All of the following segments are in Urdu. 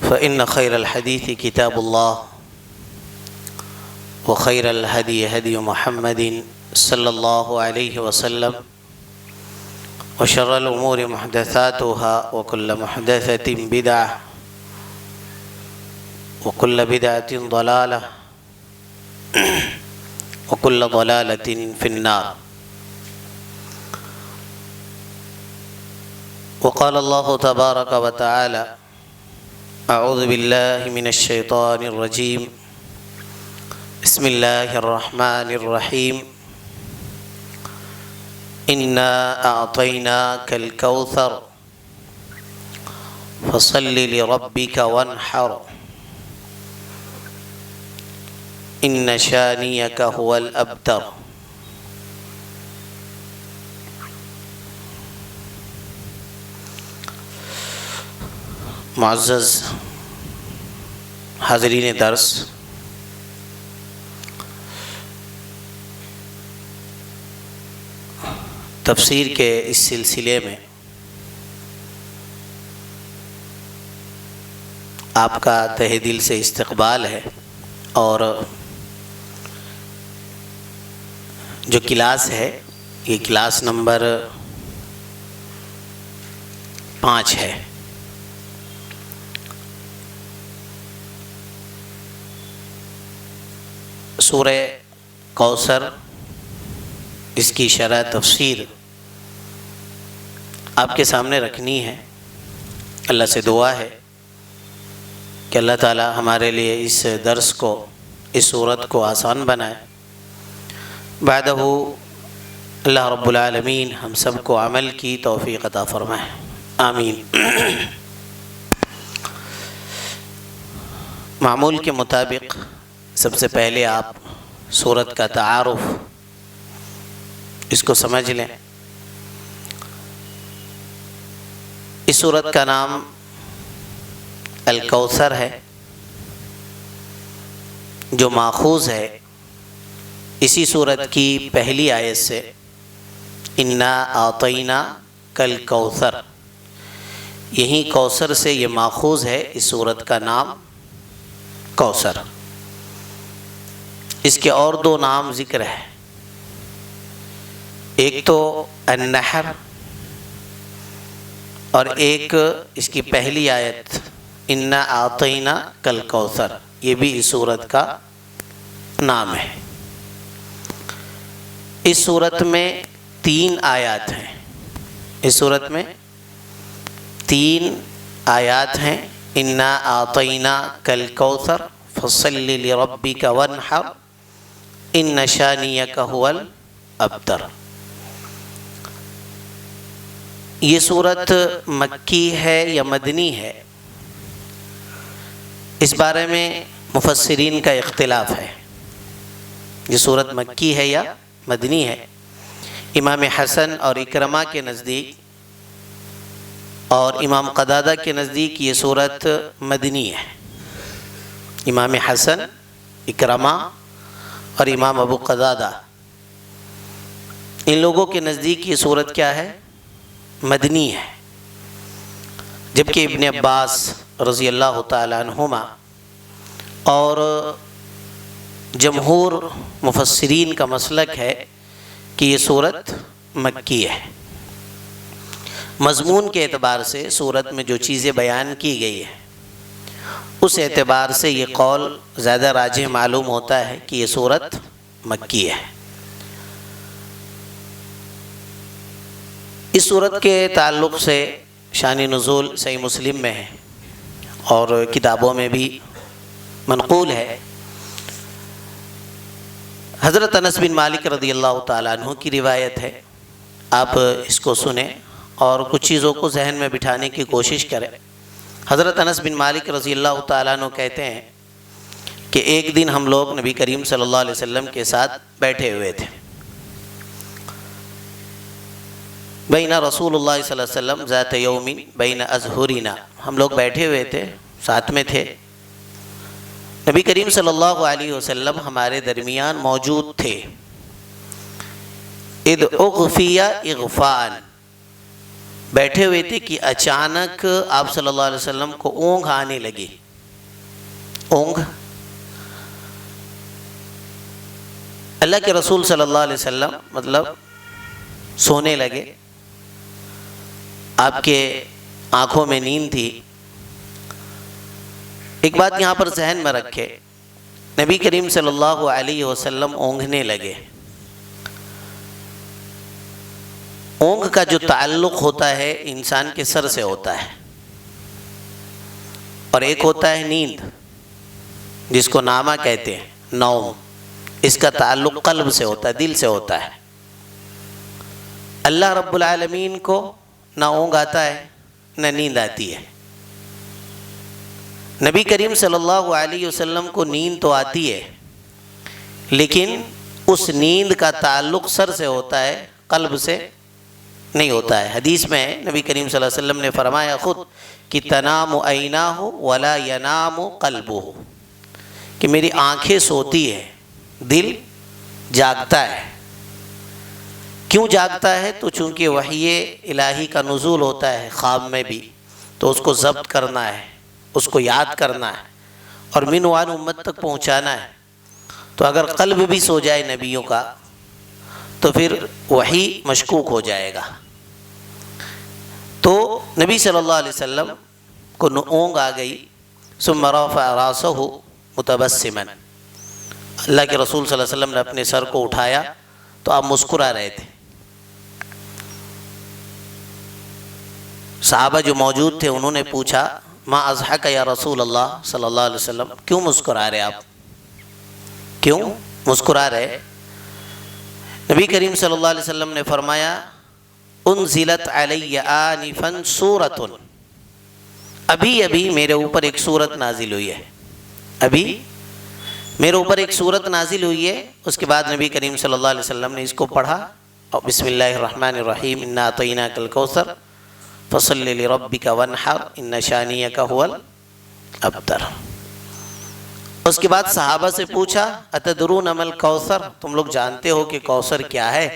فإن خير الحديث كتاب الله وخير الهدي هدي محمد صلى الله عليه وسلم وشر الأمور محدثاتها وكل محدثة بدعة وكل بدعة ضلالة وكل ضلالة في النار. وقال الله تبارك وتعالى: أعوذ بالله من الشيطان الرجيم. بسم الله الرحمن الرحيم. إنا أعطيناك الكوثر فصل لربك وانحر إن شانئك هو الأبتر. معزز حاضرین درس، تفسیر کے اس سلسلے میں آپ کا تہہ دل سے استقبال ہے، اور جو کلاس ہے یہ کلاس نمبر 5 ہے۔ سورہ کوثر، اس کی شرح تفسیر آپ کے سامنے رکھنی ہے۔ اللہ سے دعا ہے کہ اللہ تعالی ہمارے لیے اس درس کو، اس صورت کو آسان بنائے۔ بعدہ اللہ رب العالمین ہم سب کو عمل کی توفیق عطا فرمائے، آمین۔ معمول کے مطابق سب سے پہلے آپ سورت کا تعارف اس کو سمجھ لیں۔ اس سورت کا نام الکوثر ہے، جو ماخوذ ہے اسی سورت کی پہلی آیت سے، انا اعطیناک الکوثر۔ یہی کوثر سے یہ ماخوذ ہے اس سورت کا نام کوثر۔ اس کے اور 2 نام ذکر ہے، ایک تو النحر، اور ایک اس کی پہلی آیت انا اعطیناک الکوثر، یہ بھی اس سورت کا نام ہے۔ اس سورت میں 3 آیات ہیں، اس سورت میں 3 آیات ہیں۔ انا اعطیناک الکوثر فصل لربک وانحر ان شانئک هو الابتر۔ یہ سورت مکی ہے یا مدنی ہے، اس بارے میں مفسرین کا اختلاف ہے۔ یہ سورت مکی ہے یا مدنی ہے؟ امام حسن اور اکرمہ کے نزدیک اور امام قتادہ کے نزدیک یہ سورت مدنی ہے۔ امام حسن، اکرمہ اور امام ابو قتادہ، ان لوگوں کے نزدیک یہ سورت کیا ہے؟ مدنی ہے، جبکہ ابن عباس رضی اللہ تعالی عنہما اور جمہور مفسرین کا مسلک ہے کہ یہ سورت مکی ہے۔ مضمون کے اعتبار سے سورت میں جو چیزیں بیان کی گئی ہیں، اس اعتبار سے یہ قول زیادہ راجح معلوم ہوتا ہے کہ یہ سورت مکی ہے۔ اس سورت کے تعلق سے شان نزول صحیح مسلم میں ہے اور کتابوں میں بھی منقول ہے۔ حضرت انس بن مالک رضی اللہ تعالیٰ عنہ کی روایت ہے، آپ اس کو سنیں اور کچھ چیزوں کو ذہن میں بٹھانے کی کوشش کریں۔ حضرت انس بن مالک رضی اللہ تعالیٰ عنہ کہتے ہیں کہ ایک دن ہم لوگ نبی کریم صلی اللہ علیہ وسلم کے ساتھ بیٹھے ہوئے تھے۔ بین رسول اللہ صلی اللہ علیہ وسلم ذات یوم بین اظہرنا، ہم لوگ بیٹھے ہوئے تھے، ساتھ میں تھے۔ نبی کریم صلی اللہ علیہ وسلم ہمارے درمیان موجود تھے۔ اذ اغفی اغفاء، بیٹھے ہوئے تھے کہ اچانک آپ صلی اللہ علیہ وسلم کو اونگ آنے لگی. اونگ. اللہ کے رسول صلی اللہ علیہ وسلم مطلب سونے لگے، آپ کے آنکھوں میں نیند تھی. ایک بات یہاں پر ذہن میں رکھے، نبی کریم صلی اللہ علیہ وسلم اونگنے لگے. اونگ کا جو تعلق ہوتا ہے انسان کے سر سے ہوتا ہے، اور ایک ہوتا ہے نیند جس کو نامہ کہتے ہیں، نوم. اس کا تعلق قلب سے ہوتا ہے، دل سے ہوتا ہے. اللہ رب العالمین کو نہ اونگ آتا ہے نہ نیند آتی ہے. نبی کریم صلی اللہ علیہ وسلم کو نیند تو آتی ہے، لیکن اس نیند کا تعلق سر سے ہوتا ہے، قلب سے نہیں ہوتا ہے. حدیث میں نبی کریم صلی اللہ علیہ وسلم نے فرمایا خود کہ تنام عیناہ ولا ینام قلبہ، کہ میری آنکھیں سوتی ہیں، دل جاگتا ہے. کیوں جاگتا ہے؟ تو چونکہ وحی الہی کا نزول ہوتا ہے خواب میں بھی، تو اس کو ضبط کرنا ہے، اس کو یاد کرنا ہے اور من وان امت تک پہنچانا ہے. تو اگر قلب بھی سو جائے نبیوں کا تو پھر وحی مشکوک ہو جائے گا. تو نبی صلی اللہ علیہ وسلم کو اونگ آ گئی. ثم رفع راسہ متبسما، اللہ کے رسول صلی اللہ علیہ وسلم نے اپنے سر کو اٹھایا تو آپ مسکرا رہے تھے. صحابہ جو موجود تھے انہوں نے پوچھا ما اضحک یا رسول اللہ صلی اللہ علیہ وسلم، کیوں مسکرا رہے آپ، کیوں مسکرا رہے؟ نبی کریم صلی اللہ علیہ وسلم نے فرمایا انزلت علی آنفا سورۃ، ابھی میرے اوپر ایک سورت نازل ہوئی ہے، ابھی میرے اوپر ایک سورت نازل ہوئی ہے. اس کے بعد نبی کریم صلی اللہ علیہ وسلم نے اس کو پڑھا، اور بسم اللہ الرحمن الرحیم انا اعطیناک الکوثر فصل لربک وانحر ان شانیک هو الابتر. اس کے بعد صحابہ سے پوچھا اتدرون ما الکوثر، تم لوگ جانتے ہو کہ کوثر کیا ہے؟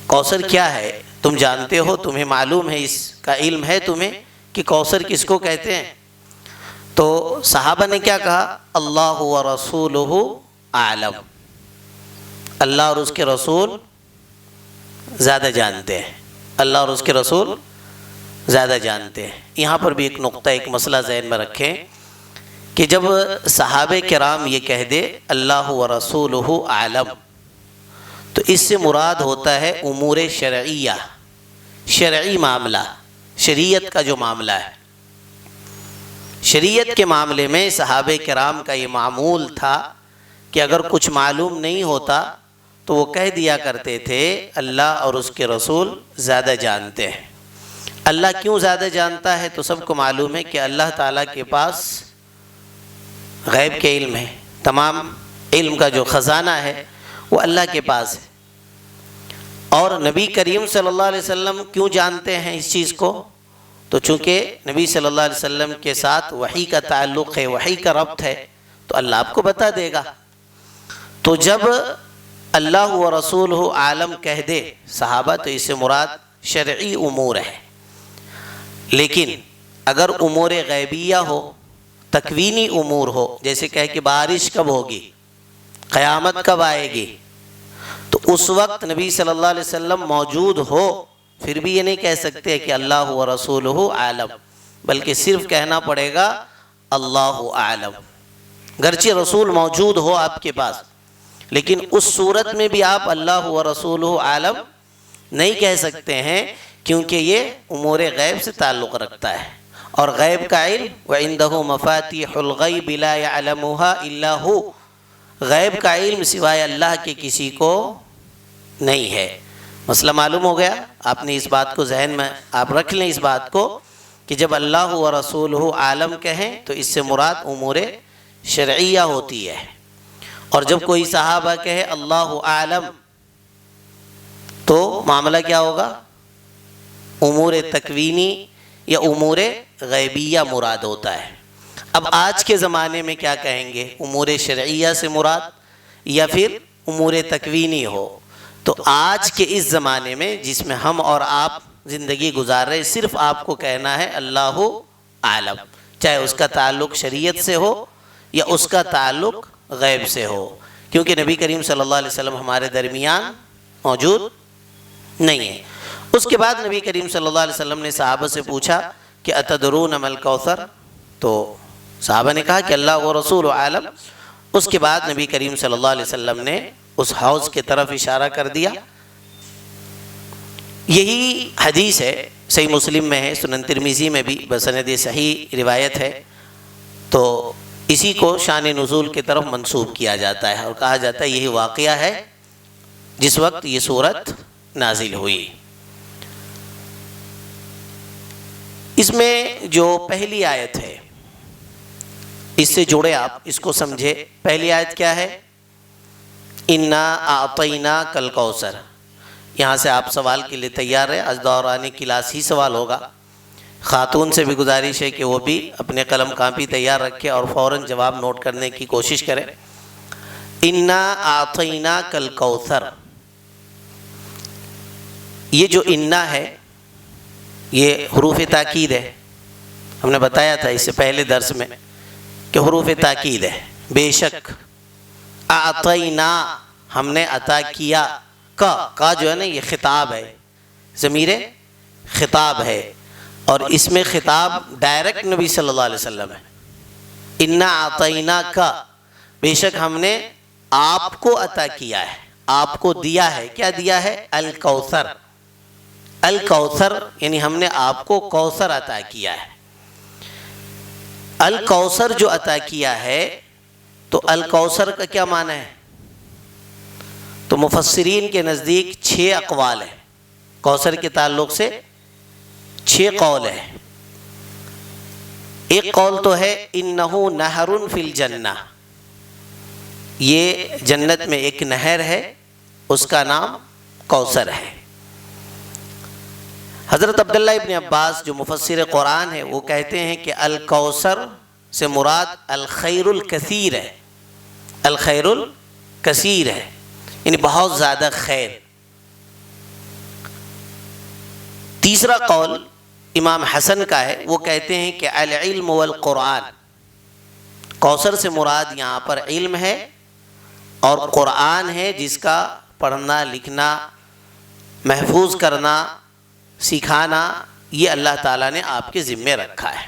کوثر کیا ہے تم جانتے ہو، تمہیں معلوم ہے، اس کا علم ہے تمہیں کہ کوثر کس کو کہتے ہیں؟ تو صحابہ نے کیا کہا؟ اللہ ورسولہ اعلم، اللہ اور اس کے رسول زیادہ جانتے ہیں، اللہ اور اس کے رسول زیادہ جانتے ہیں. یہاں پر بھی ایک نقطہ، ایک مسئلہ ذہن میں رکھیں کہ جب صحابہ کرام یہ کہہ دے اللہ ورسولہ اعلم، تو اس سے مراد ہوتا ہے امور شرعیہ، شرعی معاملہ، شریعت کا جو معاملہ ہے. شریعت کے معاملے میں صحابہ کرام کا یہ معمول تھا کہ اگر کچھ معلوم نہیں ہوتا تو وہ کہہ دیا کرتے تھے اللہ اور اس کے رسول زیادہ جانتے ہیں. اللہ کیوں زیادہ جانتا ہے؟ تو سب کو معلوم ہے کہ اللہ تعالیٰ کے پاس غیب کے علم ہے، تمام علم کا جو خزانہ ہے وہ اللہ کے پاس ہے. اور نبی کریم صلی اللہ علیہ وسلم کیوں جانتے ہیں اس چیز کو؟ تو چونکہ نبی صلی اللہ علیہ وسلم کے ساتھ وحی کا تعلق ہے، وحی کا ربط ہے، تو اللہ آپ کو بتا دے گا. تو جب اللہ و رسولہ عالم کہہ دے صحابہ تو اس سے مراد شرعی امور ہے. لیکن اگر امور غیبیہ ہو، تکوینی امور ہو، جیسے کہے کہ بارش کب ہوگی، قیامت کب آئے گی، تو اس وقت نبی صلی اللہ علیہ وسلم موجود ہو پھر بھی یہ نہیں کہہ سکتے کہ اللہ و رسولہ عالم، بلکہ صرف کہنا پڑے گا اللہ عالم. گرچہ رسول موجود ہو آپ کے پاس، لیکن اس صورت میں بھی آپ اللہ و رسولہ عالم نہیں کہہ سکتے ہیں، کیونکہ یہ امور غیب سے تعلق رکھتا ہے. اور غیب کا علم وَعِندَهُ مَفَاتِحُ الْغَيْبِ لَا يَعْلَمُهَا إِلَّا هُوَ، غیب کا علم سوائے اللہ کے کسی کو نہیں ہے. مسئلہ معلوم ہو گیا؟ آپ نے اس بات کو ذہن میں آپ رکھ لیں، اس بات کو کہ جب اللہ و رسولہ عالم کہیں تو اس سے مراد امور شرعیہ ہوتی ہے. اور جب کوئی صحابہ کہے اللہ عالم تو معاملہ کیا ہوگا؟ امور تکوینی یا امور غیبیہ مراد ہوتا ہے. اب آج کے زمانے میں کیا کہیں گے؟ امور شرعیہ سے مراد یا پھر امور تکوینی ہو؟ تو آج کے اس زمانے میں جس میں ہم اور آپ زندگی گزار رہے، صرف آپ کو کہنا ہے اللہ عالم، چاہے اس کا تعلق شریعت سے ہو یا اس کا تعلق غیب سے ہو، کیونکہ نبی کریم صلی اللہ علیہ وسلم ہمارے درمیان موجود نہیں ہے۔ اس کے بعد نبی کریم صلی اللہ علیہ وسلم نے صحابہ سے پوچھا کہ اتدرون ما الکوثر، تو صحابہ نے کہا کہ اللہ و رسول عالم۔ اس کے بعد نبی کریم صلی اللہ علیہ وسلم نے اس حوض کی طرف اشارہ کر دیا۔ یہی حدیث ہے، صحیح مسلم میں ہے، سنن ترمذی میں بھی بسند صحیح روایت ہے، تو اسی کو شان نزول کی طرف منسوب کیا جاتا ہے اور کہا جاتا ہے یہی واقعہ ہے جس وقت یہ سورت نازل ہوئی۔ اس میں جو پہلی آیت ہے اس سے جڑے آپ اس کو سمجھے۔ پہلی آیت کیا ہے؟ انا اعطیناک الکوثر۔ یہاں سے آپ سوال کے لیے تیار ہے، آج دوران کلاس ہی سوال ہوگا۔ خاتون سے بھی گزارش ہے کہ وہ بھی اپنے قلم کاپی تیار رکھے اور فوراً جواب نوٹ کرنے کی کوشش کرے۔ انا اعطیناک الکوثر، یہ جو انا ہے یہ حروف تاکید ہے۔ ہم نے بتایا تھا اس سے پہلے درس میں کہ حروف تاکید ہے۔ بے شک، اعطینا ہم نے عطا کیا، کا جو ہے نا یہ خطاب ہے، ضمیر خطاب ہے، اور اس میں خطاب ڈائریکٹ نبی صلی اللہ علیہ وسلم ہے۔ انا اعطینا کا، بے شک ہم نے آپ کو عطا کیا ہے، آپ کو دیا ہے۔ کیا دیا ہے؟ الکوثر۔ الکوثر یعنی ہم نے آپ کو کوثر عطا کیا ہے۔ الکوثر جو عطا کیا ہے، تو الکوثر کا کیا معنی ہے؟ تو مفسرین کے نزدیک 6 اقوال ہیں کوثر کے تعلق سے، 6 قول ہیں۔ ایک قول تو ہے انہو نہر فی الجنہ، یہ جنت میں ایک نہر ہے، اس کا نام کوثر ہے۔ حضرت عبداللہ ابن عباس جو مفسر قرآن ہے وہ کہتے ہیں کہ الکوثر سے مراد الخیر الکثیر ہے، الخیر الکثیر ہے، یعنی بہت زیادہ خیر۔ تیسرا قول امام حسن کا ہے، وہ کہتے ہیں کہ العلم والقرآن، کوثر سے مراد یہاں پر علم ہے اور قرآن ہے، جس کا پڑھنا لکھنا محفوظ کرنا سکھانا یہ اللہ تعالیٰ نے آپ کے ذمے رکھا ہے۔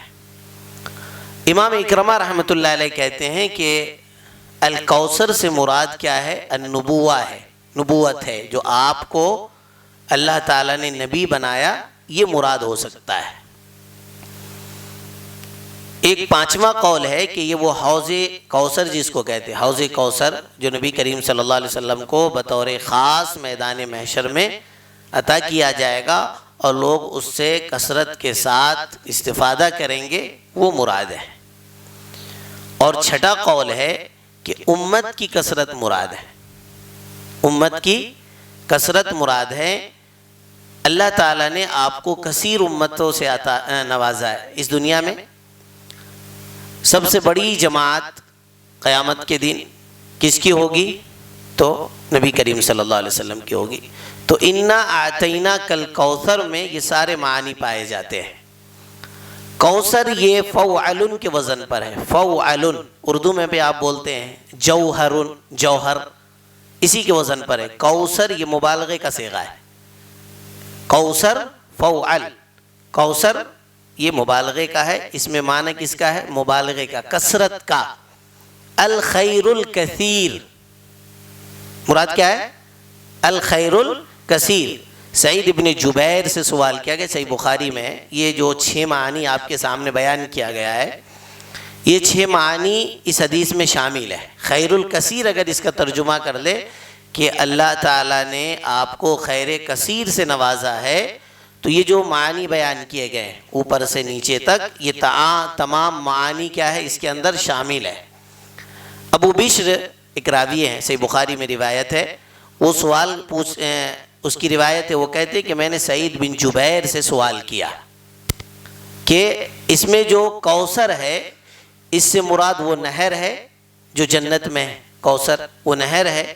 امام اکرمہ رحمۃ اللہ علیہ کہتے ہیں کہ الکوثر سے مراد کیا ہے؟ النبوہ ہے، نبوت ہے، جو آپ کو اللہ تعالیٰ نے نبی بنایا، یہ مراد ہو سکتا ہے۔ ایک پانچواں قول ہے کہ یہ وہ حوض کوثر جس کو کہتے ہیں، حوض کوثر جو نبی کریم صلی اللہ علیہ وسلم کو بطور خاص میدان محشر میں عطا کیا جائے گا اور لوگ اس سے کثرت کے ساتھ استفادہ کریں گے، وہ مراد ہے۔ اور چھٹا قول ہے کہ امت کی کثرت مراد ہے، امت کی کثرت مراد ہے۔ اللہ تعالیٰ نے آپ کو کثیر امتوں سے نوازا ہے۔ اس دنیا میں سب سے بڑی جماعت قیامت کے دن کس کی ہوگی؟ تو نبی کریم صلی اللہ علیہ وسلم کی ہوگی۔ تو انا اعطیناک الکوثر میں یہ سارے معنی پائے جاتے ہیں۔ کوثر یہ فوعل کے وزن پر ہے، فوعل، اردو میں بھی آپ بولتے ہیں جوہر، جوہر، اسی کے وزن پر ہے۔ کوثر یہ مبالغے کا صیغہ ہے، کوثر فوعل، کوثر یہ مبالغے کا ہے، اس میں معنی کس کا ہے؟ مبالغے کا، کثرت کا۔ الخیر الکثیر مراد کیا ہے؟ الخیر الکثیر۔ سعید ابن جبیر سے سوال کیا گیا، صحیح بخاری میں، یہ جو 6 معنی آپ کے سامنے بیان کیا گیا ہے، یہ 6 معنی اس حدیث میں شامل ہے۔ خیر الکثیر اگر اس کا ترجمہ کر لے کہ اللہ تعالیٰ نے آپ کو خیر کثیر سے نوازا ہے، تو یہ جو معنی بیان کیے گئے اوپر سے نیچے تک، یہ تمام معنی کیا ہے؟ اس کے اندر شامل ہے۔ ابو بشر ایک راوی ہیں، صحیح بخاری میں روایت ہے، وہ سوال اس کی روایت ہے، وہ کہتے ہیں کہ میں نے سعید بن جبیر سے سوال کیا کہ اس میں جو کوثر ہے اس سے مراد وہ نہر ہے جو جنت میں ہے، کوثر وہ نہر ہے۔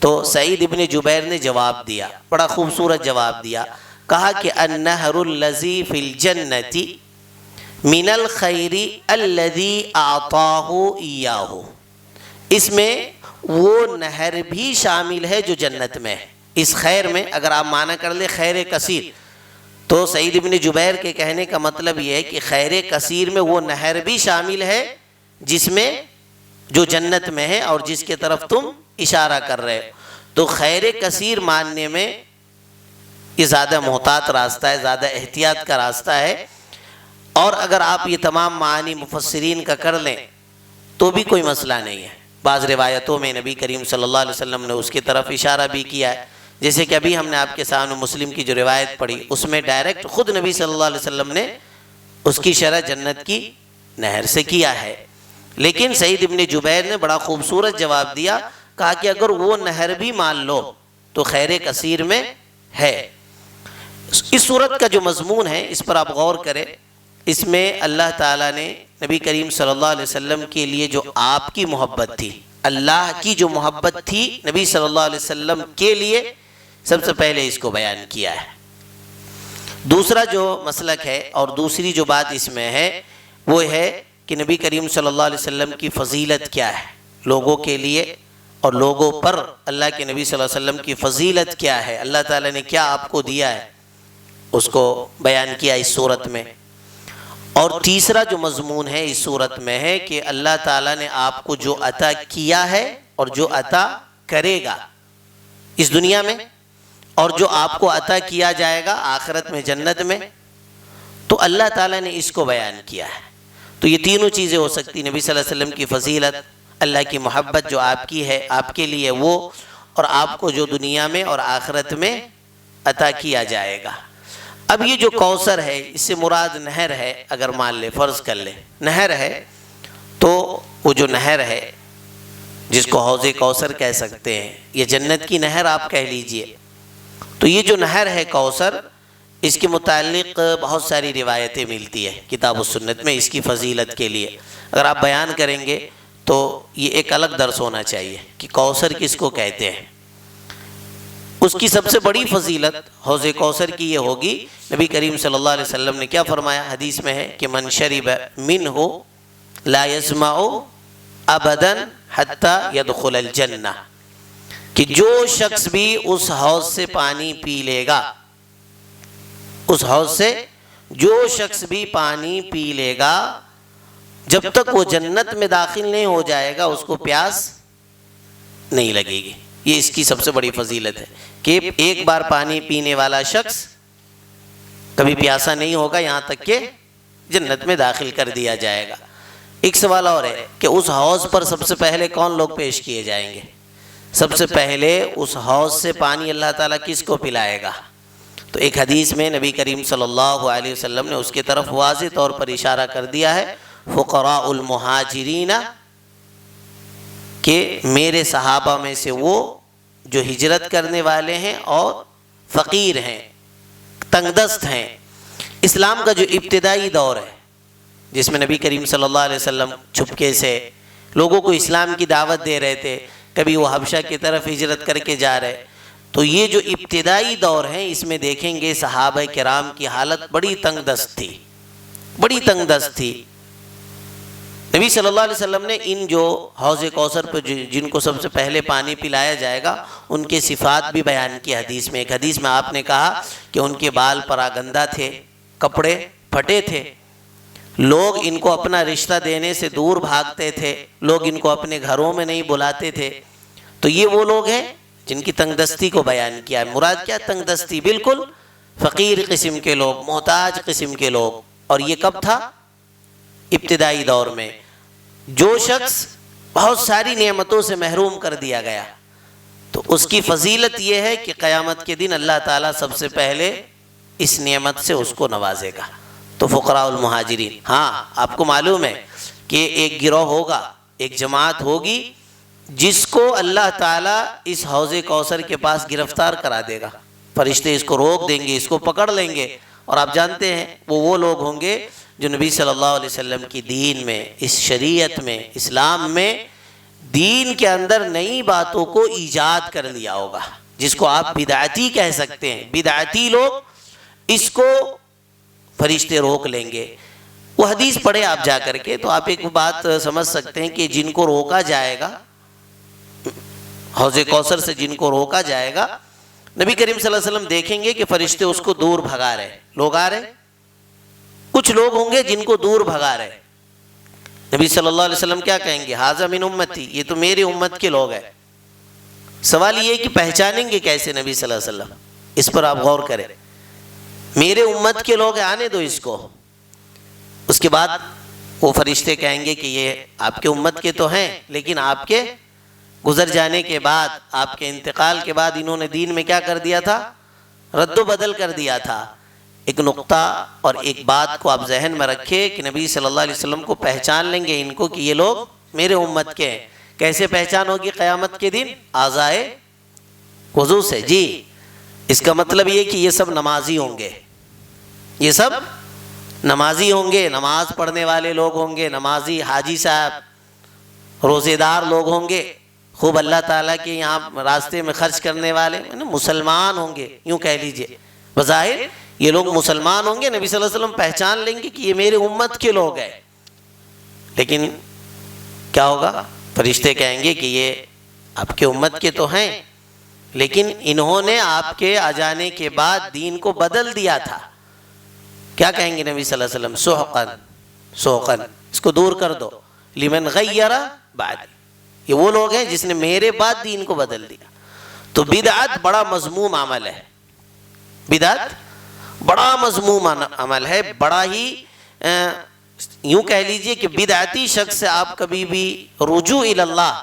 تو سعید ابن جبیر نے جواب دیا، بڑا خوبصورت جواب دیا، کہا کہ النہر الذی فی الجنۃ من الخیر الذی اعطاہ ایاہ، اس میں وہ نہر بھی شامل ہے جو جنت میں ہے۔ اس خیر میں اگر آپ معنی کر لیں خیر کثیر، تو سعید ابن جبیر کے کہنے کا مطلب یہ ہے کہ خیر کثیر میں وہ نہر بھی شامل ہے جس میں جو جنت میں ہے اور جس کے طرف تم اشارہ کر رہے ہو۔ تو خیر کثیر ماننے میں یہ زیادہ محتاط راستہ ہے، زیادہ احتیاط کا راستہ ہے، اور اگر آپ یہ تمام معانی مفسرین کا کر لیں تو بھی کوئی مسئلہ نہیں ہے۔ بعض روایتوں میں نبی کریم صلی اللہ علیہ وسلم نے اس کی طرف اشارہ بھی کیا ہے، جیسے کہ ابھی ہم نے آپ کے سامنے مسلم کی جو روایت پڑھی اس میں ڈائریکٹ خود نبی صلی اللہ علیہ وسلم نے اس کی شرح جنت کی نہر سے کیا ہے۔ لیکن سعید ابن جبیر نے بڑا خوبصورت جواب دیا، کہا کہ اگر وہ نہر بھی مان لو تو خیر کثیر میں ہے۔ اس صورت کا جو مضمون ہے اس پر آپ غور کریں، اس میں اللہ تعالیٰ نے نبی کریم صلی اللہ علیہ وسلم کے لیے جو آپ کی محبت تھی، اللہ کی جو محبت تھی نبی صلی اللہ علیہ وسلم کے لیے، سب سے پہلے اس کو بیان کیا ہے۔ دوسرا جو مسلک ہے اور دوسری جو بات اس میں ہے وہ ہے کہ نبی کریم صلی اللہ علیہ وسلم کی فضیلت کیا ہے لوگوں کے لیے، اور لوگوں پر اللہ کے نبی صلی اللہ علیہ وسلم کی فضیلت کیا ہے، اللہ تعالیٰ نے کیا آپ کو دیا ہے، اس کو بیان کیا اس صورت میں۔ اور تیسرا جو مضمون ہے اس صورت میں ہے کہ اللہ تعالیٰ نے آپ کو جو عطا کیا ہے اور جو عطا کرے گا اس دنیا میں، اور جو آپ کو عطا کیا جائے گا آخرت میں جنت میں، تو اللہ تعالیٰ نے اس کو بیان کیا ہے۔ تو یہ تینوں چیزیں ہو سکتی، نبی صلی اللہ علیہ وسلم کی فضیلت، اللہ کی محبت جو آپ کی ہے آپ کے لیے وہ، اور آپ کو جو دنیا میں اور آخرت میں عطا کیا جائے گا۔ اب یہ جو کوثر ہے اس سے مراد نہر ہے، اگر مان لے فرض کر لے نہر ہے، تو وہ جو نہر ہے جس کو حوض کوثر کہہ سکتے ہیں، یہ جنت کی نہر آپ کہہ لیجئے، تو یہ جو نہر ہے کوثر، اس کے متعلق بہت ساری روایتیں ملتی ہیں کتاب و سنت میں اس کی فضیلت کے لیے۔ اگر آپ بیان کریں گے تو یہ ایک الگ درس ہونا چاہیے کہ کوثر کس کو کہتے ہیں۔ اس کی سب سے بڑی فضیلت حوض کوثر کی یہ ہوگی، نبی کریم صلی اللہ علیہ وسلم نے کیا فرمایا، حدیث میں ہے کہ من شرب منہ لا یظمأ ابدا حتی یدخل الجنہ، کہ جو شخص بھی اس حوض سے پانی پی لے گا، اس حوض سے جو شخص بھی پانی پی لے گا، جب تک وہ جنت میں داخل نہیں ہو جائے گا اس کو پیاس نہیں لگے گی۔ یہ اس کی سب سے بڑی فضیلت ہے کہ ایک بار پانی پینے والا شخص کبھی پیاسا نہیں ہوگا یہاں تک کہ جنت میں داخل کر دیا جائے گا۔ ایک سوال اور ہے کہ اس حوض پر سب سے پہلے کون لوگ پیش کیے جائیں گے؟ سب سے پہلے اس حوض سے پانی اللہ تعالیٰ کس کو پلائے گا؟ تو ایک حدیث میں نبی کریم صلی اللہ علیہ وسلم نے اس کی طرف واضح طور پر اشارہ کر دیا ہے، فقراء المہاجرین، کہ میرے صحابہ میں سے وہ جو ہجرت کرنے والے ہیں اور فقیر ہیں، تنگ دست ہیں۔ اسلام کا جو ابتدائی دور ہے جس میں نبی کریم صلی اللہ علیہ وسلم چھپکے سے لوگوں کو اسلام کی دعوت دے رہے تھے، کبھی وہ حبشہ کی طرف ہجرت کر کے جا رہے، تو یہ جو ابتدائی دور ہے اس میں دیکھیں گے صحابہ کرام کی حالت بڑی تنگ دست تھی، بڑی تنگ دست تھی۔ نبی صلی اللہ علیہ وسلم نے ان جو حوض کوثر پہ جن کو سب سے پہلے پانی پلایا جائے گا ان کے صفات بھی بیان کی حدیث میں۔ ایک حدیث میں آپ نے کہا کہ ان کے بال پراگندہ تھے، کپڑے پھٹے تھے، لوگ ان کو اپنا رشتہ دینے سے دور بھاگتے تھے، لوگ ان کو اپنے گھروں میں نہیں بلاتے تھے۔ تو یہ وہ لوگ ہیں جن کی تنگ دستی کو بیان کیا ہے۔ مراد کیا تنگ دستی؟ بالکل فقیر قسم کے لوگ، محتاج قسم کے لوگ۔ اور یہ کب تھا؟ ابتدائی دور میں۔ جو شخص بہت ساری نعمتوں سے محروم کر دیا گیا تو اس کی فضیلت یہ ہے کہ قیامت کے دن اللہ تعالیٰ سب سے پہلے اس نعمت سے اس کو نوازے گا۔ تو فقراء المہاجرین، ہاں آپ کو معلوم ہے کہ ایک گروہ ہوگا، ایک جماعت ہوگی جس کو اللہ تعالیٰ اس حوض کوثر کے پاس گرفتار کرا دے گا، فرشتے اس کو روک دیں گے، اس کو پکڑ لیں گے، اور آپ جانتے ہیں وہ لوگ ہوں گے جو نبی صلی اللہ علیہ وسلم کی دین میں، اس شریعت میں، اسلام میں، دین کے اندر نئی باتوں کو ایجاد کر لیا ہوگا، جس کو آپ بدعتی کہہ سکتے ہیں۔ بدعتی لوگ اس کو فرشتے روک لیں گے۔ وہ حدیث پڑھے آپ جا کر کے تو آپ ایک بات سمجھ سکتے ہیں کہ جن کو روکا جائے گا حوض کوثر سے، جن کو روکا جائے گا، نبی کریم صلی اللہ علیہ وسلم دیکھیں گے کہ فرشتے اس کو دور بھگا رہے، لوگ آ رہے، کچھ لوگ ہوں گے جن کو دور بھگا رہے۔ نبی صلی اللہ علیہ وسلم کیا کہیں گے؟ ھذا من امتی، یہ تو میری امت کے لوگ ہیں۔ سوال یہ ہے کہ پہچانیں گے کیسے نبی صلی اللہ علیہ وسلم؟ اس پر آپ غور کریں۔ میرے امت کے لوگ ہیں، آنے دو اس کو۔ اس کے بعد وہ فرشتے کہیں گے کہ یہ آپ کے امت کے تو ہیں، لیکن آپ کے گزر جانے کے بعد، آپ کے انتقال کے بعد انہوں نے دین میں کیا کر دیا تھا؟ رد و بدل کر دیا تھا۔ ایک نقطہ اور ایک بات کو آپ ذہن میں رکھے کہ نبی صلی اللہ علیہ وسلم کو پہچان لیں گے ان کو کہ یہ لوگ میرے امت کے ہیں۔ کیسے پہچان ہوگی قیامت کے دن؟ اعضائے وضو سے۔ جی، اس کا مطلب یہ کہ یہ سب نمازی ہوں گے، یہ سب نمازی ہوں گے، نماز پڑھنے والے لوگ ہوں گے، نمازی، حاجی صاحب، روزے دار لوگ ہوں گے، خوب اللہ تعالیٰ کے یہاں راستے میں خرچ کرنے والے مسلمان ہوں گے، یوں کہہ لیجئے۔ بظاہر یہ لوگ مسلمان ہوں گے، نبی صلی اللہ علیہ وسلم پہچان لیں گے کہ یہ میرے امت کے لوگ ہیں، لیکن کیا ہوگا؟ فرشتے کہیں گے کہ یہ آپ کے امت کے تو ہیں، لیکن انہوں نے آپ کے آ جانے کے بعد دین کو بدل دیا تھا۔ کیا کہیں گے نبی صلی اللہ علیہ وسلم؟ سحقاً سحقاً، اس کو دور کر دو۔ لمن غیر بعد، یہ وہ لوگ ہیں جس نے میرے بعد دین کو بدل دیا۔ تو بدعت بڑا مذموم عمل ہے، بدعت بڑا مذموم عمل ہے، بڑا ہی یوں کہہ لیجئے کہ بدعتی شخص سے آپ کبھی بھی رجوع اللہ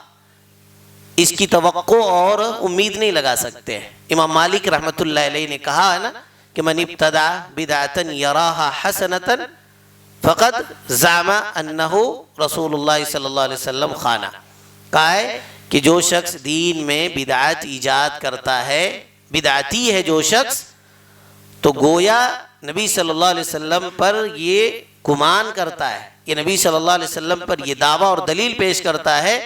اس کی توقع اور امید نہیں لگا سکتے۔ امام مالک رحمۃ اللہ علیہ نے کہا ہے نا کہ من ابتدع بدعتا یراہا حسنتا فقد زعم انہ رسول اللہ صلی اللہ علیہ وسلم خانہ۔ کہا ہے کہ جو شخص دین میں بدعت ایجاد کرتا ہے، بدعتی ہے جو شخص، تو گویا نبی صلی اللہ علیہ وسلم پر یہ گمان کرتا ہے، یہ نبی صلی اللہ علیہ وسلم پر یہ دعویٰ اور دلیل پیش کرتا ہے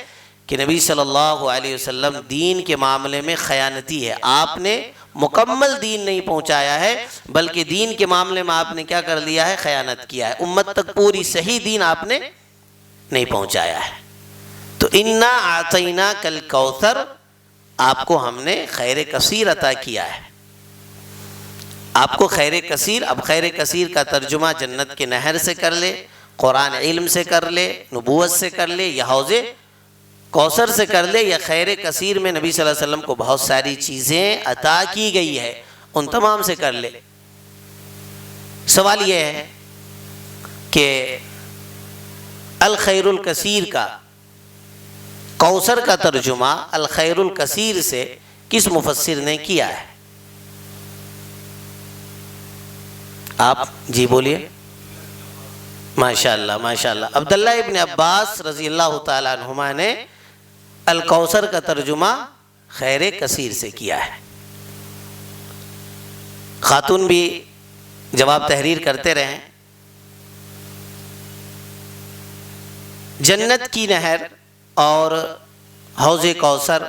کہ نبی صلی اللہ علیہ وسلم دین کے معاملے میں خیانتی ہے، آپ نے مکمل دین نہیں پہنچایا ہے، بلکہ دین کے معاملے میں آپ نے کیا کر لیا ہے؟ خیانت کیا ہے، امت تک پوری صحیح دین آپ نے نہیں پہنچایا ہے۔ تو انا اعطیناک الکوثر، آپ کو ہم نے خیر کثیر عطا کیا ہے، آپ کو خیر کثیر۔ اب خیر کثیر کا ترجمہ جنت کے نہر سے کر لے، قرآن علم سے کر لے، نبوت سے کر لے، یا حوض کوثر سے کر لے، یا خیر کثیر میں نبی صلی اللہ علیہ وسلم کو بہت ساری چیزیں عطا کی گئی ہے، ان تمام سے کر لے۔ سوال یہ ہے کہ الخیر الکثیر کا، کوثر کا ترجمہ الخیر الکثیر سے کس مفسر نے کیا ہے؟ آپ جی بولیے۔ ماشاءاللہ ماشاءاللہ، عبداللہ ابن عباس رضی اللہ تعالیٰ عنہما نے الکوثر کا ترجمہ خیر کثیر سے کیا ہے۔ خاتون بھی جواب تحریر کرتے رہیں۔ جنت کی نہر اور حوض کوثر،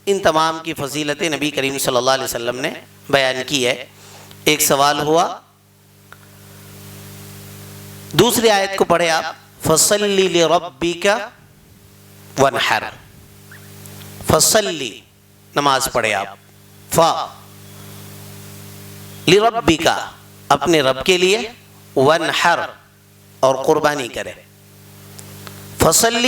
ان تمام کی فضیلتیں نبی کریم صلی اللہ علیہ وسلم نے بیان کی ہے۔ ایک سوال ہوا، دوسری آیت کو پڑھے آپ، فَصَلِّ لِرَبِّكَ وَانْحَرْ، فَصَلِّ نماز پڑھے آپ، لِرَبِّكَ اپنے رب کے لیے، وَانْحَرْ اور قربانی کرے۔ فَصَلِّ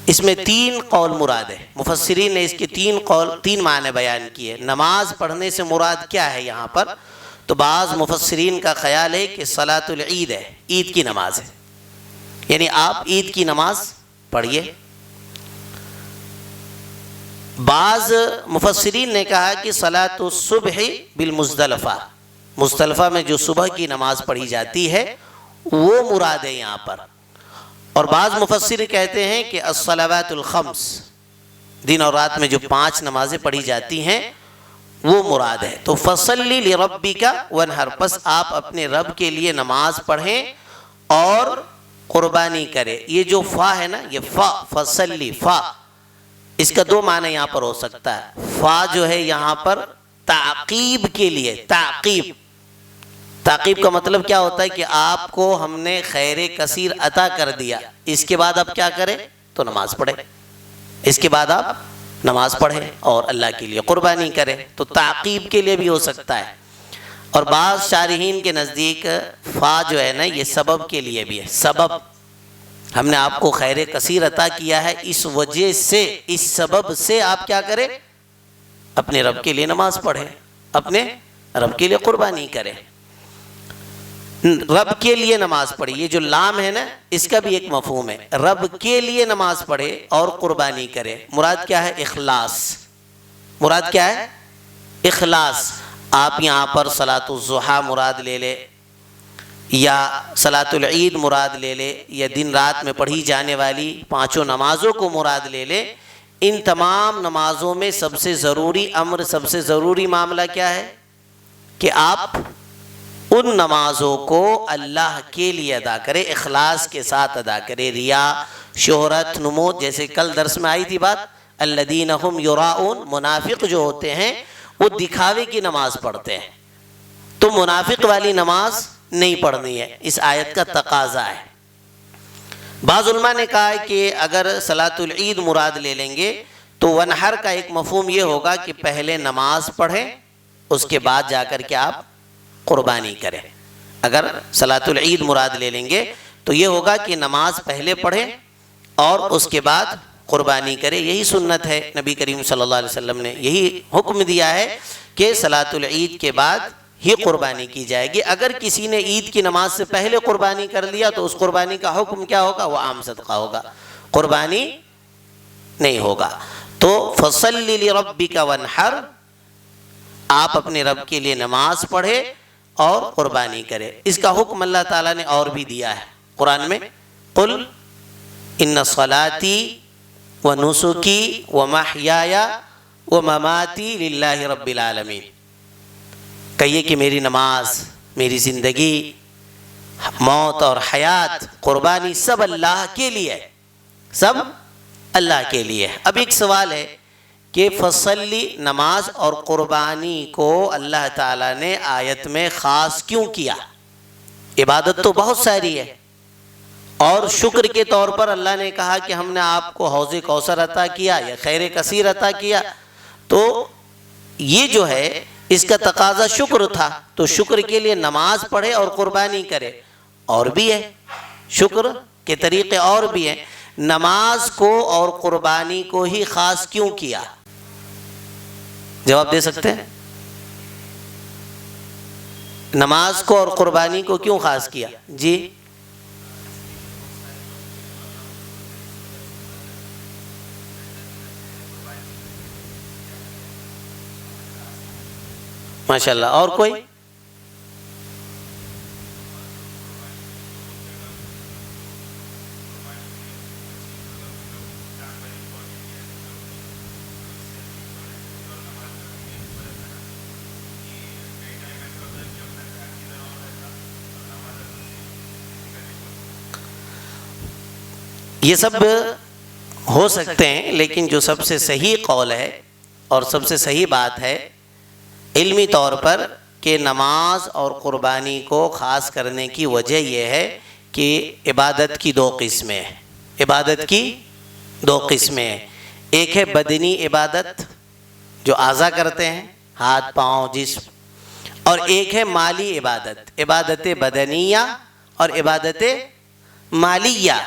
اس میں تین قول مراد ہے، مفسرین نے اس کے تین معنی بیان کیے۔ نماز پڑھنے سے مراد کیا ہے یہاں پر؟ تو بعض مفسرین کا خیال ہے کہ صلاۃ العید ہے، عید کی نماز ہے، یعنی آپ عید کی نماز پڑھیے۔ بعض مفسرین نے کہا کہ صلاۃ الصبح بالمزدلفہ، مزدلفہ میں جو صبح کی نماز پڑھی جاتی ہے وہ مراد ہے یہاں پر۔ اور بعض مفسر کہتے ہیں کہ الصلوات الخمس، دن اور رات میں جو 5 نمازیں پڑھی جاتی ہیں وہ مراد ہے۔ تو فصلی لربک وانحر، پس آپ اپنے رب کے لیے نماز پڑھیں اور قربانی کریں۔ یہ جو فا ہے نا، یہ فا، فصلی، فا، اس کا 2 معنی یہاں پر ہو سکتا ہے۔ فا جو ہے یہاں پر تعقیب کے لیے، تعقیب، تعقیب کا مطلب کیا ہوتا ہے کہ آپ کو ہم نے خیر کثیر عطا کر دیا، اس کے بعد آپ کیا کریں؟ تو نماز پڑھیں، اس کے بعد آپ نماز پڑھیں اور اللہ کے لیے قربانی کریں۔ تو تعقیب کے لیے بھی ہو سکتا ہے، اور بعض شارحین کے نزدیک فا جو ہے نا یہ سبب کے لیے بھی ہے۔ سبب، ہم نے آپ کو خیر کثیر عطا کیا ہے، اس وجہ سے، اس سبب سے آپ کیا کریں؟ اپنے رب کے لیے نماز پڑھیں، اپنے رب کے لیے قربانی کریں۔ رب کے لیے نماز پڑھے، یہ جو لام ہے نا اس کا بھی ایک مفہوم ہے، رب کے لیے نماز پڑھے اور قربانی کرے۔ مراد کیا ہے؟ اخلاص۔ مراد کیا ہے؟ اخلاص۔ آپ یہاں پر صلاۃ الضحیٰ مراد لے لے، یا صلاۃ العید مراد لے لے، یا دن رات میں پڑھی جانے والی پانچوں نمازوں کو مراد لے لے، ان تمام نمازوں میں سب سے ضروری امر، سب سے ضروری معاملہ کیا ہے؟ کہ آپ ان نمازوں کو اللہ کے لیے ادا کرے، اخلاص کے ساتھ ادا کرے۔ ریا، شہرت، نمود، جیسے کل درس میں آئی تھی بات، الذین هم یراؤن، منافق جو ہوتے ہیں وہ دکھاوے کی نماز پڑھتے ہیں، تو منافق والی نماز نہیں پڑھنی ہے، اس آیت کا تقاضا ہے۔ بعض علماء نے کہا ہے کہ اگر صلاۃ العید مراد لے لیں گے تو ونحر کا ایک مفہوم یہ ہوگا کہ پہلے نماز پڑھیں، اس کے بعد جا کر کے آپ قربانی کریں۔ اگر صلاۃ العید مراد لے لیں گے تو یہ ہوگا کہ نماز پہلے پڑھیں اور اس کے بعد قربانی کرے۔ یہی سنت ہے، نبی کریم صلی اللہ علیہ وسلم نے یہی حکم دیا ہے کہ صلاۃ العید کے بعد ہی قربانی کی جائے گی۔ اگر کسی نے عید کی نماز سے پہلے قربانی کر لیا تو اس قربانی کا حکم کیا ہوگا؟ وہ عام صدقہ ہوگا، قربانی نہیں ہوگا۔ تو فَصَلِّ لِرَبِّكَ وَانْحَرْ، آپ اپنے رب کے لیے نماز پڑھے اور قربانی کرے۔ اس کا حکم اللہ تعالیٰ نے اور بھی دیا ہے قرآن میں، قُلْ إِنَّ صَلَاتِي وَنُسُكِي وَمَحْيَايَ وَمَمَاتِي لِلَّهِ رَبِّ الْعَالَمِينَ، کہیے کہ میری نماز، میری زندگی، موت اور حیات، قربانی سب اللہ کے لیے ہے، سب اللہ کے لیے ہے۔ اب ایک سوال ہے کہ فصلی، نماز اور قربانی کو اللہ تعالیٰ نے آیت میں خاص کیوں کیا؟ عبادت تو بہت ساری ہے، اور شکر کے طور پر اللہ نے کہا کہ ہم نے آپ کو حوض کوثر عطا کیا یا خیر کثیر عطا کیا، تو یہ جو ہے اس کا تقاضا شکر تھا، تو شکر کے لیے نماز پڑھے اور قربانی کرے۔ اور بھی ہے، شکر کے طریقے اور بھی ہیں، نماز کو اور قربانی کو ہی خاص کیوں کیا؟ جواب دے سکتے ہیں؟ نماز کو اور قربانی کو کیوں خاص کیا؟ جی ماشاءاللہ، اور کوئی؟ یہ سب ہو سکتے ہیں، لیکن جو سب سے صحیح قول ہے اور سب سے صحیح بات ہے علمی طور پر کہ نماز اور قربانی کو خاص کرنے کی وجہ یہ ہے کہ عبادت کی دو قسمیں ہیں۔ عبادت کی دو قسمیں ہیں، ایک ہے بدنی عبادت جو اعضاء کرتے ہیں، ہاتھ، پاؤں، جسم، اور ایک ہے مالی عبادت، عبادت بدنیہ اور عبادت مالیہ۔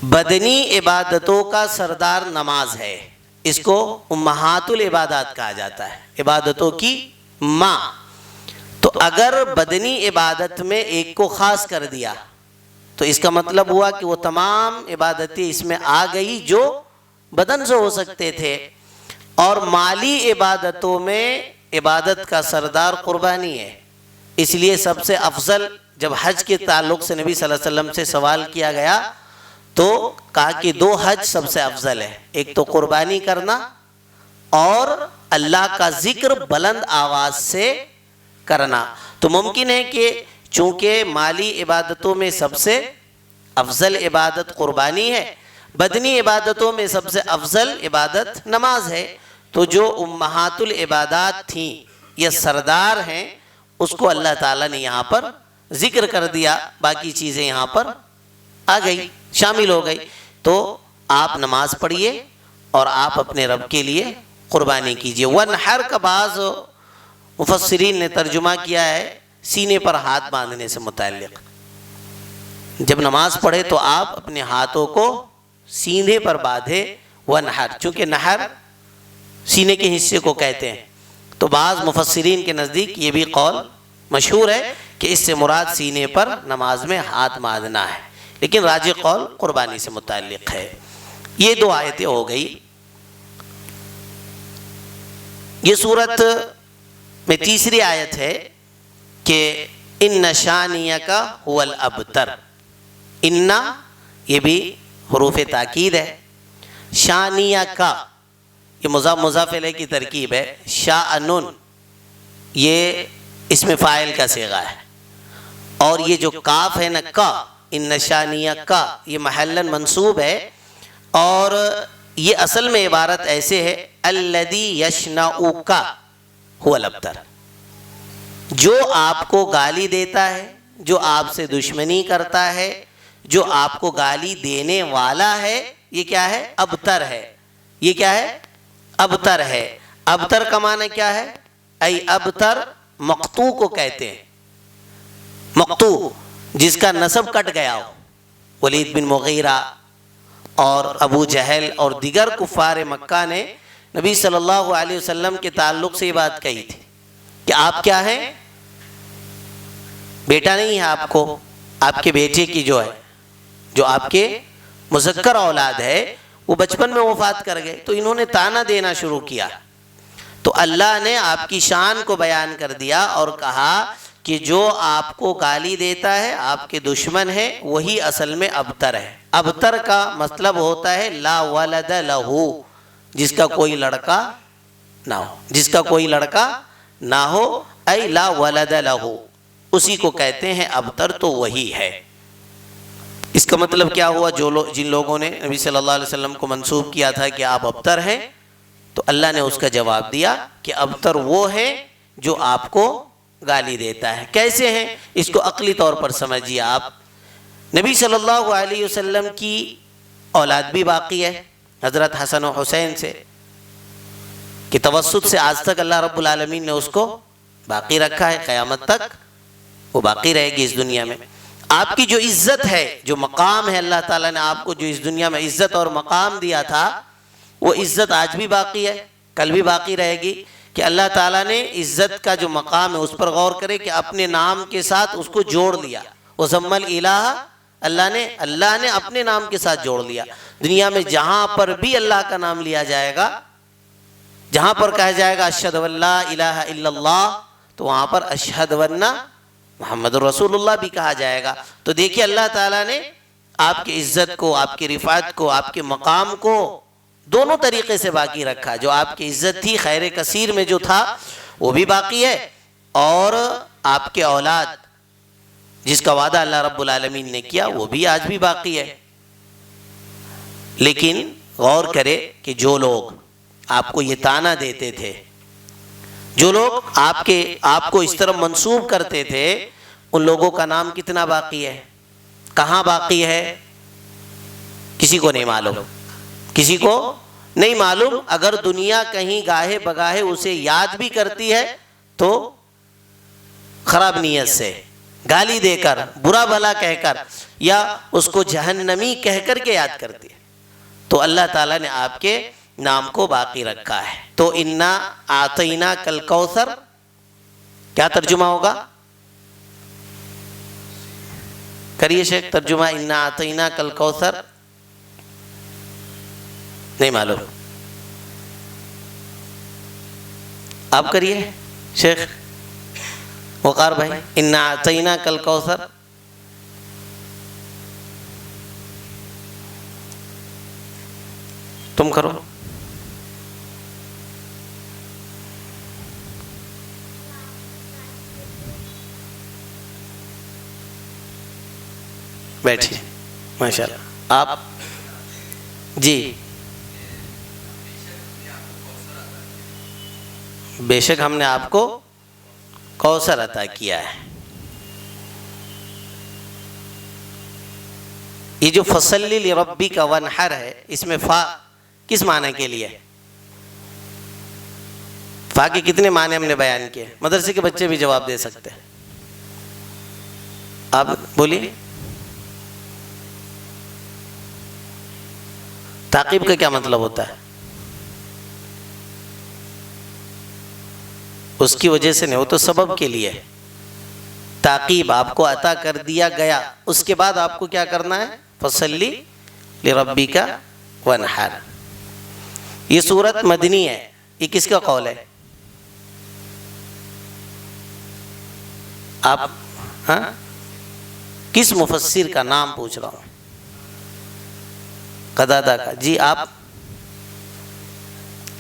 بدنی عبادتوں کا سردار نماز ہے، اس کو امہات العبادات کہا جاتا ہے، عبادتوں کی ماں۔ تو اگر بدنی عبادت میں ایک کو خاص کر دیا تو اس کا مطلب ہوا کہ وہ تمام عبادتیں اس میں آ گئی جو بدن سے ہو سکتے تھے۔ اور مالی عبادتوں میں عبادت کا سردار قربانی ہے، اس لیے سب سے افضل، جب حج کے تعلق سے نبی صلی اللہ علیہ وسلم سے سوال کیا گیا تو کہا کہ دو حج سب سے افضل ہے، ایک تو قربانی کرنا اور اللہ کا ذکر بلند آواز سے کرنا۔ تو ممکن ہے کہ چونکہ مالی عبادتوں میں سب سے افضل عبادت قربانی ہے، بدنی عبادتوں میں سب سے افضل عبادت نماز ہے، تو جو امہات العبادات تھیں یا سردار ہیں اس کو اللہ تعالیٰ نے یہاں پر ذکر کر دیا، باقی چیزیں یہاں پر آ گئی، شامل ہو گئی۔ تو آپ نماز پڑھیے اور آپ اپنے رب کے لیے قربانی کیجیے۔ ونحر کا بعض مفسرین نے ترجمہ کیا ہے سینے پر ہاتھ باندھنے سے متعلق۔ جب نماز پڑھے تو آپ اپنے ہاتھوں کو سینے پر باندھے، ونحر، چونکہ نحر سینے کے حصے کو کہتے ہیں، تو بعض مفسرین کے نزدیک یہ بھی قول مشہور ہے کہ اس سے مراد سینے پر نماز میں ہاتھ باندھنا ہے، لیکن راجح قول قربانی سے متعلق ہے۔ یہ دو آیتیں ہو گئی۔ یہ سورت میں تیسری آیت ہے کہ ان شانیک هو الابتر۔ ان یہ بھی حروف تاکید ہے، شانیک یہ مضاف مضاف الیہ کی ترکیب ہے، شأن یہ اسم فاعل کا صیغہ ہے، اور یہ جو کاف ہے نا کا، ان شانیک کا، یہ محلاً منصوب ہے، اور یہ اصل میں عبارت ایسے ہے الذی یشنؤک هو الابتر، جو آپ کو گالی دیتا ہے، جو آپ سے دشمنی کرتا ہے، جو آپ کو گالی دینے والا ہے، یہ کیا ہے؟ ابتر ہے۔ یہ کیا ہے؟ ابتر ہے۔ ابتر کا معنی کیا ہے؟ ای ابتر مقطوع کو کہتے ہیں، مقطوع جس کا نسب کٹ گیا ہو۔ ولید بن مغیرہ اور ابو جہل اور دیگر کفار مکہ نے نبی صلی اللہ علیہ وسلم کے تعلق سے یہ بات کہی تھی کہ آپ کیا ہیں؟ بیٹا نہیں ہے آپ کو، آپ کے بیٹے کی جو ہے، جو آپ کے مذکر اولاد ہے، وہ بچپن میں وفات کر گئے، تو انہوں نے طعنہ دینا شروع کیا۔ تو اللہ نے آپ کی شان کو بیان کر دیا اور کہا کہ جو آپ کو گالی دیتا ہے، آپ کے دشمن ہے، وہی اصل میں ابتر ہے۔ ابتر کا مطلب ہوتا ہے لا ولد لہو، جس کا کوئی لڑکا نہ ہو، جس کا کوئی لڑکا نہ ہو، اے لا ولد لہو، اسی کو کہتے ہیں ابتر، تو وہی ہے۔ اس کا مطلب کیا ہوا؟ جن لوگوں نے نبی صلی اللہ علیہ وسلم کو منسوب کیا تھا کہ آپ ابتر ہیں، تو اللہ نے اس کا جواب دیا کہ ابتر وہ ہے جو آپ کو گالی دیتا ہے۔ کیسے ہیں؟ اس کو عقلی طور پر سمجھیے آپ۔ نبی صلی اللہ علیہ وسلم کی اولاد بھی باقی ہے، حضرت حسن و حسین سے کہ توسط سے آج تک اللہ رب العالمین نے اس کو باقی رکھا ہے، قیامت تک وہ باقی رہے گی اس دنیا میں۔ آپ کی جو عزت ہے، جو مقام ہے، اللہ تعالیٰ نے آپ کو جو اس دنیا میں عزت اور مقام دیا تھا، وہ عزت آج بھی باقی ہے، کل بھی باقی رہے گی۔ کہ اللہ تعالیٰ نے عزت کا جو مقام ہے اس پر غور کرے کہ اپنے نام کے ساتھ اس کو جوڑ لیا۔ وَذَمَّ الْإِلَٰهَ، اللہ نے اپنے نام کے ساتھ جوڑ لیا۔ دنیا میں جہاں پر بھی اللہ کا نام لیا جائے گا، جہاں پر کہا جائے گا اشہد ان لا الہ الا اللہ، تو وہاں پر اشہد ان محمد رسول اللہ بھی کہا جائے گا۔ تو دیکھیے اللہ تعالیٰ نے آپ کی عزت کو، آپ کی رفعت کو، آپ کے مقام کو دونوں طریقے سے باقی رکھا۔ جو آپ کی عزت تھی خیر کثیر میں جو تھا وہ بھی باقی ہے، اور آپ کے اولاد جس کا وعدہ اللہ رب العالمین نے کیا وہ بھی آج بھی باقی ہے۔ لیکن غور کرے کہ جو لوگ آپ کو یہ طعنہ دیتے تھے، جو لوگ آپ کو اس طرح منسوب کرتے تھے، ان لوگوں کا نام کتنا باقی ہے، کہاں باقی ہے، کسی کو نہیں معلوم، کسی کو نہیں معلوم۔ اگر دنیا کہیں گاہے بگاہے اسے یاد بھی کرتی ہے تو خراب نیت سے، گالی دے کر، برا بھلا کہہ کر، یا اس کو جہنمی کہہ کر کے یاد کرتی ہے، تو اللہ تعالیٰ نے آپ کے نام کو باقی رکھا ہے۔ تو انا اعطینا کل کوثر، کیا ترجمہ ہوگا؟ کریے شیخ ترجمہ انا اعطینا کل کوثر۔ نہیں معلوم، آپ کریے شیخ وقار بھائی، انا اعطینا کل کوثر۔ تم کرو۔ بیٹھیے ماشاءاللہ آپ جی۔ بے شک ہم نے آپ کو کوثر عطا کیا ہے۔ یہ جو فصلی لربک وانحر ہے، اس میں فا کس معنی کے لیے ہے؟ فا کے کتنے معنی ہم نے بیان کیے؟ مدرسے کے بچے بھی جواب دے سکتے ہیں، آپ بولیے۔ تعقیب کا کیا مطلب ہوتا ہے؟ اس کی وجہ سے نہیں، وہ تو سبب کے لیے ہے۔ تعقیب آپ کو عطا کر دیا گیا، اس کے بعد آپ کو کیا کرنا ہے؟ فصلی لربک وانحر۔ یہ سورت مدنی ہے، یہ کس کا قول ہے؟ آپ ہاں کس مفسر کا نام پوچھ رہا ہوں؟ قتادہ کا؟ جی آپ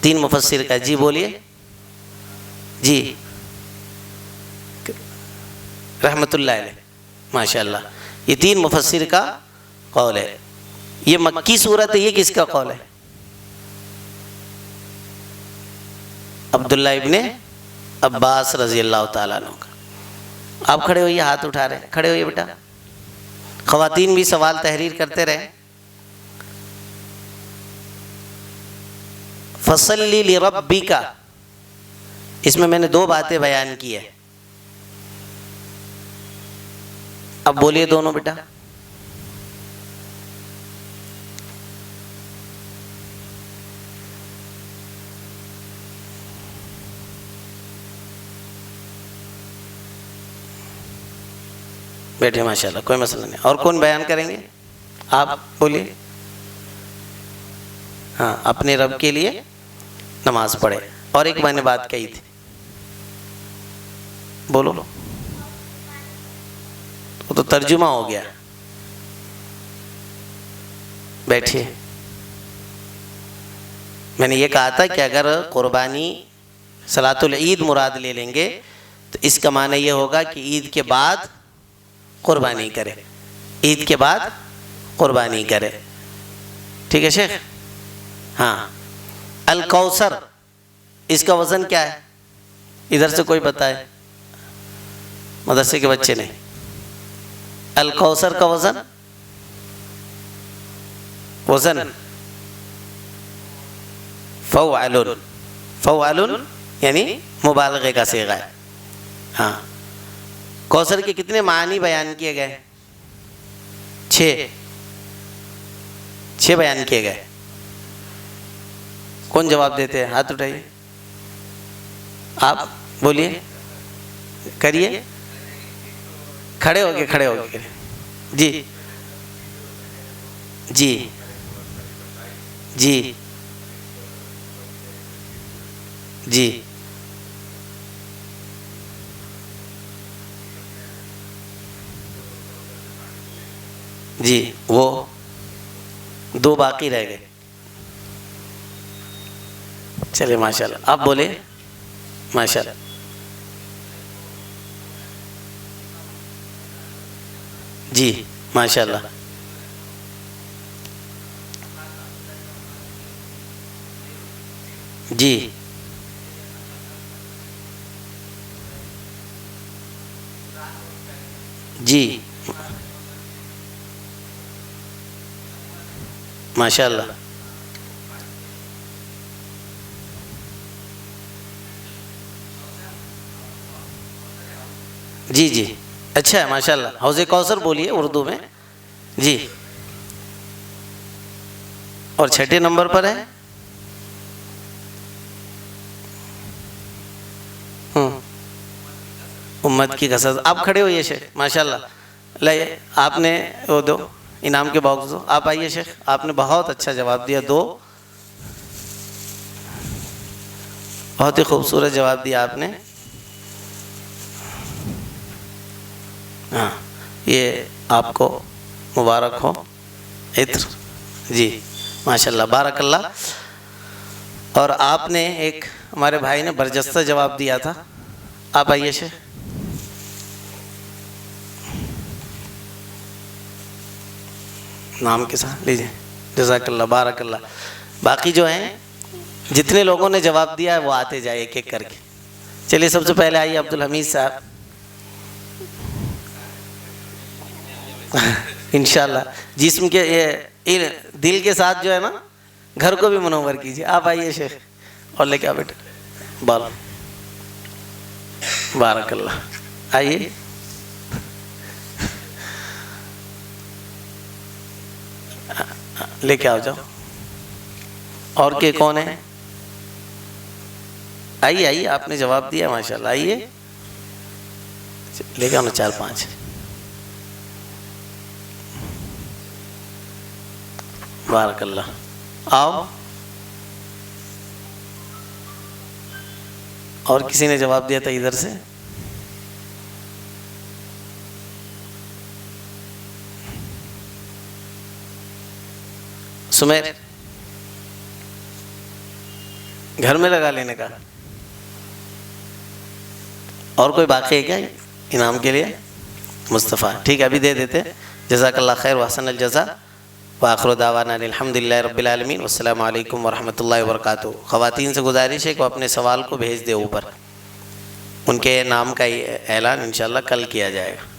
3 مفسر کا، جی بولیے۔ جی رحمت اللہ علیہ، ماشاء اللہ، یہ 3 مفسر کا قول ہے۔ یہ مکی صورت ہے، یہ کس کا قول ہے؟ عبداللہ ابن عباس رضی اللہ تعالیٰ عنہ کا۔ آپ کھڑے ہوئیے، ہاتھ اٹھا رہے ہیں، کھڑے ہوئیے بیٹا۔ خواتین بھی سوال تحریر کرتے رہے۔ فصلی لربک، اس میں نے 2 باتیں بیان کی ہے، اب بولیے دونوں بیٹا۔ بیٹھے ماشاءاللہ، کوئی مسئلہ نہیں۔ اور کون بیان کریں گے؟ آپ بولیے۔ ہاں، اپنے رب کے لیے نماز پڑھے۔ اور ایک میں نے بات کہی تھی، بولو، وہ تو ترجمہ ہو گیا۔ بیٹھیے۔ میں نے یہ کہا تھا کہ اگر قربانی صلاۃ العید مراد لے لیں گے تو اس کا معنی یہ ہوگا کہ عید کے بعد قربانی کرے، عید کے بعد قربانی کرے، ٹھیک ہے شیخ؟ ہاں، الکوثر اس کا وزن کیا ہے؟ ادھر سے کوئی بتائے، مدرسے کے بچے نہیں۔ الکوثر کا وزن فوعل، فوعل یعنی مبالغے کا صیغہ ہے۔ ہاں، کوثر کے کتنے معنی بیان کیے گئے؟ 6 بیان کیے گئے۔ کون جواب دیتے ہیں؟ ہاتھ اٹھائیے، آپ بولیے، کریے، کھڑے ہو کے جی جی جی جی جی، وہ 2 باقی رہ گئے۔ چلے ماشاءاللہ، آپ بولے ماشاءاللہ۔ جی ماشاءاللہ، جی جی ماشاءاللہ، جی جی اچھا ہے ماشاءاللہ۔ حوض کوثر بولیے اردو میں، جی۔ اور 6 نمبر پر ہے امت کی کثرت۔ آپ کھڑے ہوئیے شیخ، ماشاءاللہ، لائیے، آپ نے وہ دو انعام کے باکس دو، آپ آئیے شیخ، آپ نے بہت اچھا جواب دیا، 2 بہت ہی خوبصورت جواب دیا آپ نے۔ ہاں، یہ آپ کو مبارک ہو، عطر، جی ماشاءاللہ، بارک اللہ۔ اور آپ نے ایک ہمارے بھائی نے برجستہ جواب دیا تھا، آپ آئیے شیخ۔ نام کے ساتھ لیجیے، جزاک اللہ، بارک اللہ۔ باقی جو ہیں جتنے لوگوں نے جواب دیا ہے وہ آتے جائے ایک ایک کر کے، چلیے سب سے پہلے آئیے عبد الحمید صاحب. انشاءاللہ جسم کے دل کے ساتھ جو ہے نا گھر کو بھی منور کیجیے. آپ آئیے شیخ اور لے کے آ بیٹے بال. بارک اللہ. آئیے لے کے آ جاؤ. اور کے کون ہے؟ آئیے آئیے آپ نے جواب دیا ماشاءاللہ. آئیے لے کے آنا 4-5. بارک اللہ. آؤ. اور کسی نے جواب دیا تھا ادھر سے؟ سمیر گھر میں لگا لینے کا. اور کوئی باقی ہے کیا انعام کے لیے؟ مصطفیٰ ٹھیک ہے ابھی دے دیتے. جزاک اللہ خیر وحسن الجزا. وآخر دعوانا الحمدللہ رب العالمین والسلام علیکم ورحمۃ اللہ وبرکاتہ. خواتین سے گزارش ہے کہ وہ اپنے سوال کو بھیج دے اوپر. ان کے نام کا اعلان انشاءاللہ کل کیا جائے گا.